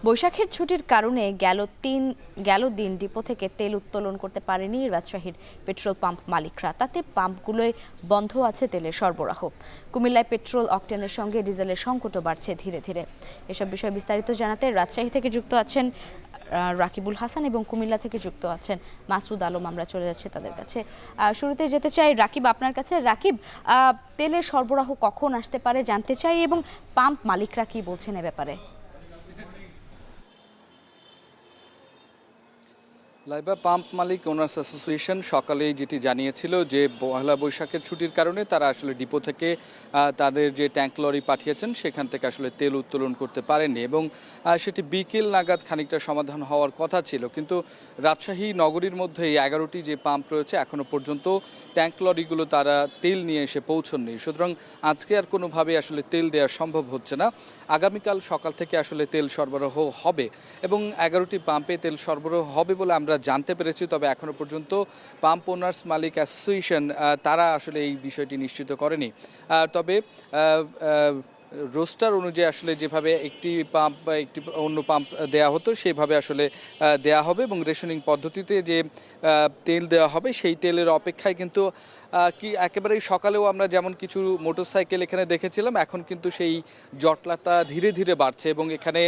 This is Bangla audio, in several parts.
বৈশাখের ছুটির কারণে গেল দিন ডিপো থেকে তেল উত্তোলন করতে পারেনি রাজশাহীর পেট্রোল পাম্প মালিকরা। তাতে পাম্পগুলোয় বন্ধ আছে তেলের সরবরাহ। কুমিল্লায় পেট্রোল অকটেনের সঙ্গে ডিজেলের সংকটও বাড়ছে ধীরে ধীরে। এসব বিষয়ে বিস্তারিত জানাতে রাজশাহী থেকে যুক্ত আছেন রাকিবুল হাসান এবং কুমিল্লা থেকে যুক্ত আছেন মাসুদ আলম। আমরা চলে যাচ্ছি তাদের কাছে। শুরুতে যেতে চাই রাকিব আপনার কাছে। রাকিব, তেলের সরবরাহ কখন আসতে পারে জানতে চাই এবং পাম্প মালিকরা কি বলছেন এ ব্যাপারে? লাইবা পাম্প মালিক ওনার্স অ্যাসোসিয়েশন সকালেই যেটি জানিয়েছিল যে পহেলা বৈশাখের ছুটির কারণে তারা আসলে ডিপো থেকে তাদের যে ট্যাঙ্ক লরি পাঠিয়েছেন সেখান থেকে আসলে তেল উত্তোলন করতে পারেননি এবং সেটি বিকেল নাগাদ খানিকটা সমাধান হওয়ার কথা ছিল। কিন্তু রাজশাহী নগরীর মধ্যে এই 11টি যে পাম্প রয়েছে এখনও পর্যন্ত ট্যাঙ্ক লরিগুলো তারা তেল নিয়ে এসে পৌঁছননি। সুতরাং আজকে আর কোনোভাবে আসলে তেল দেওয়া সম্ভব হচ্ছে না। আগামীকাল সকাল থেকে আসলে তেল সরবরাহ হবে এবং 11টি পাম্পে তেল সরবরাহ হবে বলে আমরা জানতে পেরেছি। তবে এখনও পর্যন্ত পাম্প ওনার্স মালিক অ্যাসোসিয়েশন তারা আসলে এই বিষয়টি নিশ্চিত করেনি। তবে রোস্টার অনুযায়ী আসলে যেভাবে একটি পাম্প বা একটি অন্য পাম্প দেয়া হতো সেভাবে আসলে দেয়া হবে এবং রেশনিং পদ্ধতিতে যে তেল দেওয়া হবে সেই তেলের অপেক্ষায় কিন্তু কি একেবারেই সকালেও আমরা যেমন কিছু মোটরসাইকেল এখানে দেখেছিলাম, এখন কিন্তু সেই জটলাটা ধীরে ধীরে বাড়ছে এবং এখানে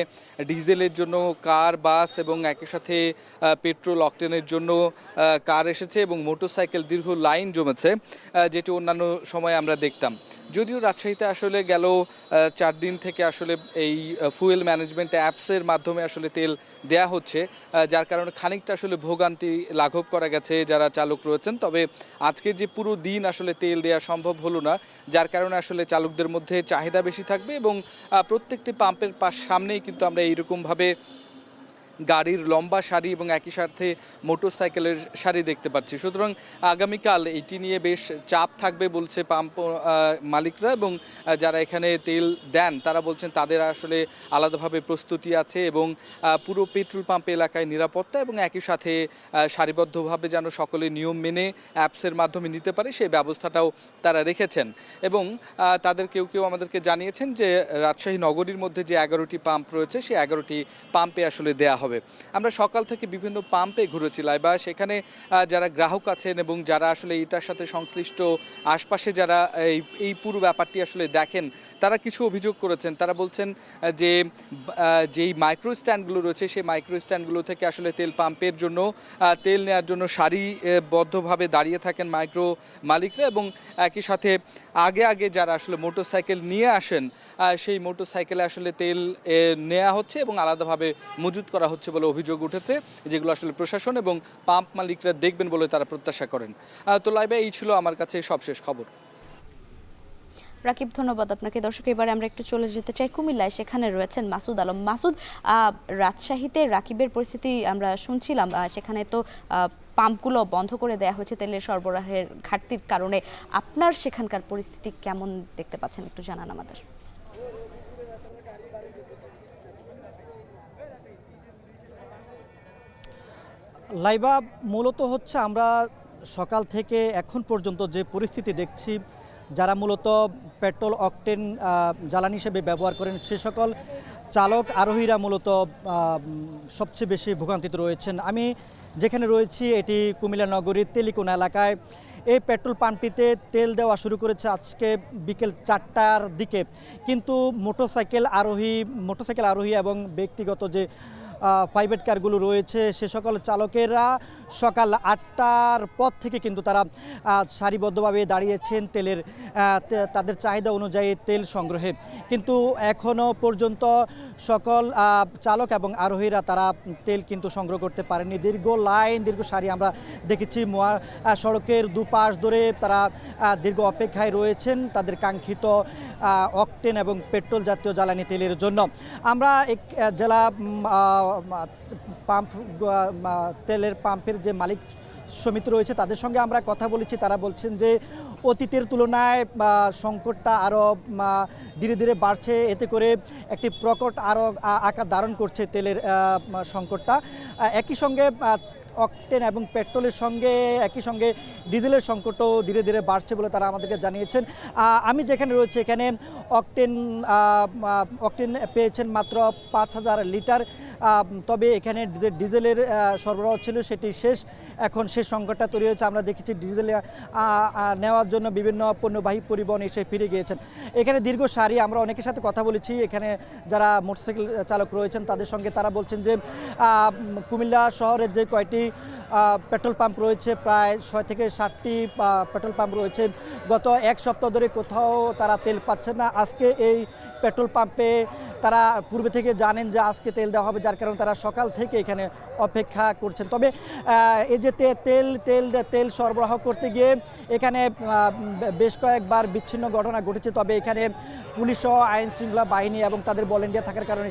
ডিজেলের জন্য কার, বাস এবং একই সাথে পেট্রোল অকটেনের জন্য কার এসেছে এবং মোটরসাইকেল দীর্ঘ লাইন জমেছে, যেটি অন্যান্য সময় আমরা দেখতাম। যদিও রাজশাহীতে আসলে গেল 4 দিন থেকে আসলে এই ফুয়েল ম্যানেজমেন্ট অ্যাপসের মাধ্যমে আসলে তেল দেয়া হচ্ছে, যার কারণে খানিকটা আসলে ভোগান্তি লাঘব করা গেছে যারা চালক রয়েছেন। তবে আজকের যে পুরো দিন আসলে তেল দেওয়া সম্ভব হলো না, যার কারণে আসলে চালকদের মধ্যে চাহিদা বেশি থাকবে এবং প্রত্যেকটি পাম্পের সামনেই কিন্তু আমরা এইরকমভাবে গাড়ির লম্বা সারি এবং একই সাথে মোটরসাইকেলের সারি দেখতে পাচ্ছি। সুতরাং আগামীকাল এটি নিয়ে বেশ চাপ থাকবে বলছে পাম্প মালিকরা এবং যারা এখানে তেল দেন তারা বলছেন তাদের আসলে আলাদাভাবে প্রস্তুতি আছে এবং পুরো পেট্রোল পাম্প এলাকায় নিরাপত্তা এবং একই সাথে সারিবদ্ধভাবে যেন সকলে নিয়ম মেনে অ্যাপসের মাধ্যমে নিতে পারে সেই ব্যবস্থাটাও তারা রেখেছেন। এবং তাদের কেউ কেউ আমাদেরকে জানিয়েছেন যে রাজশাহী নগরীর মধ্যে যে 11টি পাম্প রয়েছে সেই 11টি পাম্পে আসলে দেয়া হবে। আমরা সকাল থেকে বিভিন্ন পাম্পে ঘুরেছি লাইবা, সেখানে যারা গ্রাহক আছেন এবং যারা আসলে এটার সাথে সংশ্লিষ্ট আশপাশে যারা এই পুরো ব্যাপারটি আসলে দেখেন তারা কিছু অভিযোগ করেছেন। তারা বলছেন যে যেই মাইক্রো স্ট্যান্ডগুলো রয়েছে সেই মাইক্রো স্ট্যান্ডগুলো থেকে আসলে তেল পাম্পের জন্য তেল নেওয়ার জন্য সারিবদ্ধভাবে দাঁড়িয়ে থাকেন মাইক্রো মালিকরা এবং একই সাথে আগে যারা আসলে মোটরসাইকেল নিয়ে আসেন সেই মোটরসাইকেলে আসলে তেল নেওয়া হচ্ছে এবং আলাদাভাবে মজুত করা হচ্ছে বলে অভিযোগ উঠেছে, যেগুলো আসলে প্রশাসন এবং পাম্প মালিকরা দেখবেন বলে তারা প্রত্যাশা করেন। তো লাইভে এই ছিল আমার কাছে সবশেষ খবর। রাকিব, ধন্যবাদ আপনাকে। দর্শক, এবারে আমরা একটু চলে যেতে চাই কুমিল্লায়। সেখানে রয়েছেন মাসুদ আলম। মাসুদ, রাজশাহীতে রাকিবের পরিস্থিতি আমরা শুনছিলাম, সেখানে তো পাম্পগুলো বন্ধ করে দেওয়া হয়েছে তেলের সরবরাহের ঘাটতির কারণে। আপনার সেখানকার পরিস্থিতি কেমন দেখতে পাচ্ছেন একটু জানান আমাদের। লাইবা, মূলত হচ্ছে আমরা সকাল থেকে এখন পর্যন্ত যে পরিস্থিতি দেখছি, যারা মূলত পেট্রোল অকটেন জ্বালানি হিসেবে ব্যবহার করেন সে সকল চালক আরোহীরা মূলত সবচেয়ে বেশি ভোগান্তিতে রয়েছেন। আমি যেখানে রয়েছি এটি কুমিল্লা নগরীর তেলিকোনা এলাকায়। এই পেট্রোল পাম্পটিতে তেল দেওয়া শুরু করেছে আজকে বিকেল 4টার দিকে, কিন্তু মোটরসাইকেল আরোহী এবং ব্যক্তিগত যে প্রাইভেট কারগুলো রয়েছে সে সকল চালকেরা সকাল 8টার পর থেকে কিন্তু তারা সারিবদ্ধভাবে দাঁড়িয়েছেন তাদের চাহিদা অনুযায়ী তেল সংগ্রহে। কিন্তু এখনও পর্যন্ত সকল চালক এবং আরোহীরা তারা তেল কিন্তু সংগ্রহ করতে পারেনি। দীর্ঘ সারি আমরা দেখেছি, সড়কের দুপাশ ধরে তারা দীর্ঘ অপেক্ষায় রয়েছেন তাদের কাঙ্ক্ষিত অকটেন এবং পেট্রোল জাতীয় জ্বালানি তেলের জন্য। আমরা জেলা তেলের পাম্পের যে মালিক সমিতি রয়েছে তাদের সঙ্গে আমরা কথা বলেছি। তারা বলছেন যে অতীতের তুলনায় সংকটটা আরও ধীরে ধীরে বাড়ছে, এতে করে একটি প্রকট আরও আকার ধারণ করছে তেলের সংকটটা। একই সঙ্গে অকটেন এবং পেট্রোলের সঙ্গে একই সঙ্গে ডিজেলের সংকটও ধীরে ধীরে বাড়ছে বলে তারা আমাদেরকে জানিয়েছেন। আমি যেখানে রয়েছে এখানে অকটেন পেয়েছেন মাত্র 5,000 লিটার। তবে এখানে ডিজেলের সরবরাহ ছিল সেটি শেষ, এখন সেই সংকটটা তৈরি হয়েছে। আমরা দেখেছি ডিজেল নেওয়ার জন্য বিভিন্ন পণ্যবাহী পরিবহন এসে ফিরে গিয়েছেন। এখানে দীর্ঘ সারি, আমরা অনেকের সাথে কথা বলেছি এখানে যারা মোটরসাইকেল চালক রয়েছেন তাদের সঙ্গে, তারা বলছেন যে কুমিল্লা শহরের যে কয়টি পেট্রোল পাম্প রয়েছে প্রায় 6 থেকে 7টি পেট্রোল পাম্প রয়েছে, গত এক সপ্তাহ ধরে কোথাও তারা তেল পাচ্ছেন না। আজকে এই পেট্রোল পাম্পে তারা পূর্বে থেকে জানেন যে আজকে তেল দেওয়া হবে, যার কারণে তারা সকাল থেকে এখানে অপেক্ষা করছেন। তবে এই যে তেল সরবরাহ করতে গিয়ে এখানে বেশ কয়েকবার বিচ্ছিন্ন ঘটনা ঘটেছে। তবে এখানে পুলিশ সহ আইন শৃঙ্খলা বাহিনী এবং তাদের ভলেন্টিয়ার থাকার কারণে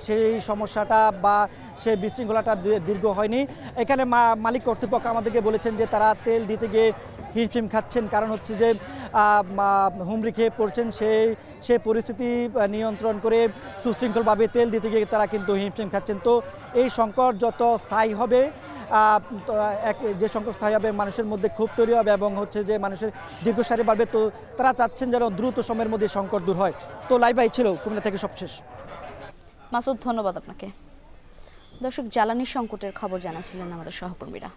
সেই সমস্যাটা বা সেই বিশৃঙ্খলাটা দীর্ঘ হয়নি। এখানে মালিক কর্তৃপক্ষ আমাদেরকে বলেছেন যে তারা তেল দিতে গিয়ে হিমশিম খাচ্ছেন, কারণ হচ্ছে যে হুমড়ি খেয়ে পড়ছেন। সেই পরিস্থিতি নিয়ন্ত্রণ করে সুশৃঙ্খলভাবে তেল দিতে গিয়ে তারা কিন্তু হিমশিম খাচ্ছেন। তো এই সংকট যত স্থায়ী হবে, যে সংকট স্থায়ী হবে, মানুষের মধ্যে ক্ষোভ তৈরি হবে এবং হচ্ছে যে মানুষের দীর্ঘসারি বাড়বে। তো তারা চাচ্ছেন যেন দ্রুত সময়ের মধ্যে সংকট দূর হয়। তো লাইভ ছিল কুমিল্লা থেকে সবশেষ। মাসুদ, ধন্যবাদ আপনাকে। দর্শক, জ্বালানি সংকটের খবর জানাছিলেন আমাদের সহকর্মীরা।